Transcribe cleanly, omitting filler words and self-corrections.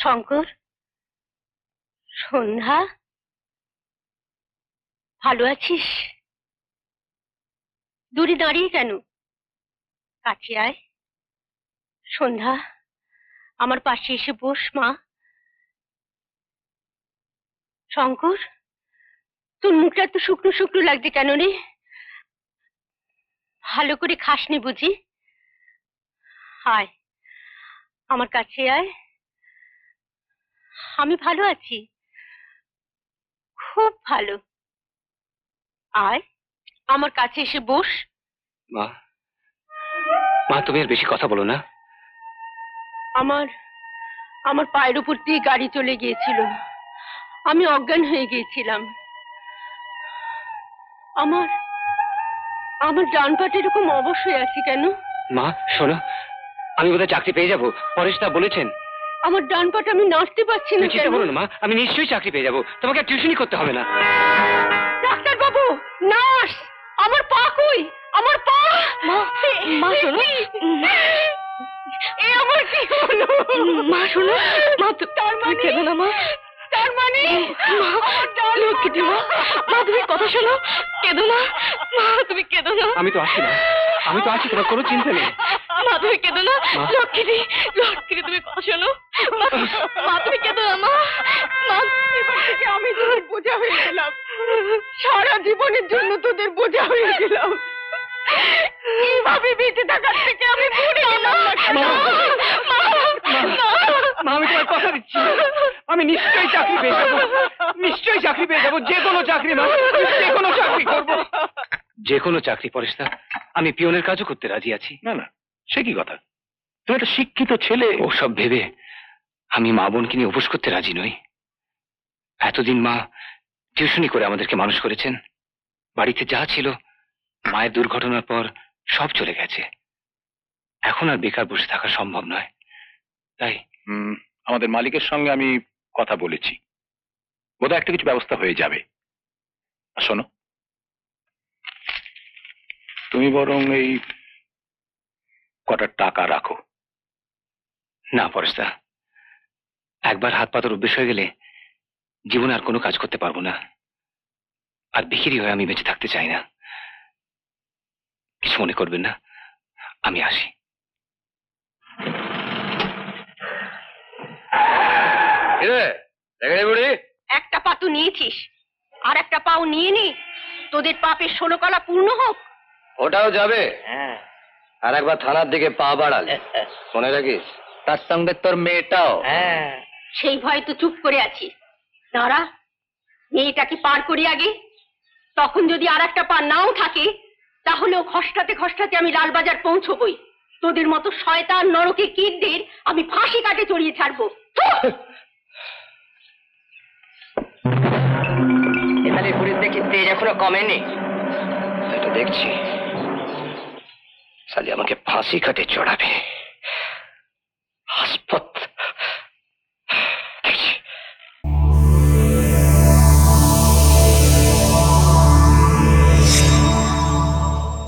শঙ্কর, সন্ধ্যা, ভালো আছিস? দূরে দাঁড়িয়ে কেন? কাছে আয়। সন্ধ্যা, আমার পাশে এসে বস মা। শঙ্কর, তোর মুখটা তো শুকনো শুকনো লাগছে কেন রে? ভালো করে খাসনি বুঝি? আয়, আমার কাছে আয়। আমি ভালো আছি, খুব ভালো। আয়, আমার কাছে এসে বস। মা, মা তুমি আর বেশি কথা বলো না। আমার আমার পায়ের উপর দিয়ে গাড়ি চলে গিয়েছিল, আমি অজ্ঞান হয়ে গিয়েছিলাম। আমার আমার ডান পাটা এরকম অবশ হয়ে আছে কেন? মা শোনো, আমি বোধহয় চাকরি পেয়ে যাবো, পরেশ দা বলেছেন। আমার ডান পাটা আমি নাড়তে পারছি না চিন্তা কেন? করো না মা, আমি নিশ্চয়ই চাকরি পেয়ে যাবো, তোমাকে আর টিউশনই করতে হবে না। ডাক্তার বাবু, নার্স, আমার পা কই? আমার পা! মা, মা শোনো, এ আমার কি হলো? মা শোনো, মা তার মানে কেন না মা? তার মানে লক্ষ্মী মা, মা তুমি কথা শোনো, কেঁদো না মা, তুমি কেঁদো না। আমি তো আছি না, আমি তো আছি, তোমার কোনো চিন্তা নেই। মা তুমি কেঁদো না, লক্ষ্মী, লক্ষ্মী তুমি কথা শোনো। মা তুমি কেঁদো না মা। মা, এবার থেকে আমি তোদের বোঝা হয়ে গেলাম, সারা জীবনের জন্য তোদের বোঝা হয়ে গেলাম। কিভাবে বেঁচে থাকার থেকে আমি ভুলে গেলাম। আমি তোমার কথা দিচ্ছি, আমি নিশ্চয়ই চাকরি পেয়ে যাবো, নিশ্চয়ই চাকরি পেয়ে যাবো, যে কোনো চাকরি মা, যে কোনো চাকরি করবো, যে কোনো চাকরি। পরেশ দা, আমি পিয়নের কাজও করতে রাজি আছি। না না, সে কি কথা? তুমি একটা শিক্ষিত ছেলে। ওসব ভেবে আমি মা বোনকে নিয়ে উপোস করতে রাজি নই। এতদিন মা টিউশনি করে আমাদেরকে মানুষ করেছেন, বাড়িতে যা ছিল মায়ের দুর্ঘটনার পর সব চলে গেছে। এখন আর বেকার বসে থাকা সম্ভব নয়, তাই আমাদের মালিকের সঙ্গে আমি কথা বলেছি, বোধহয় একটা কিছু ব্যবস্থা হয়ে যাবে। আর শোনো, তুমি বরং এই কটা টাকা রাখো। না পরেশ দা, একবার হাত পাতার অভ্যেস হয়ে গেলে জীবনে আর কোনো কাজ করতে পারবো না, আর বিক্রি হয়ে আমি বেঁচে থাকতে চাই না। কিছু মনে করবেন না, আমি আসি। একটা পা তো নিয়েছিস, আর একটা পাও নিয়ে নি, তোদের পাপের 16 কলা পূর্ণ হোক। ওটাও যাবে, আর একবার থানার দিকে পা বাড়ালে মনে রাখিস, তার সঙ্গে তোর মেয়েটাও। সেই ভয়ে তো চুপ করে আছি। দাঁড়া, মেয়েটাকে পার করি আগে, তখন যদি আর একটা পা নাও থাকে তাহলেও খসটাতে খসটাতে আমি লালবাজার পৌঁছবই। তোদের মতো শয়তান নরকে কীটদের আমি ফাঁসি কাটে চড়িয়ে ছাড়বো। এখানে পুরীর দেখি তেজ এখনো কমেনি। এটা দেখছি, সালি আমাকে ফাঁসি কাটে চড়াবে।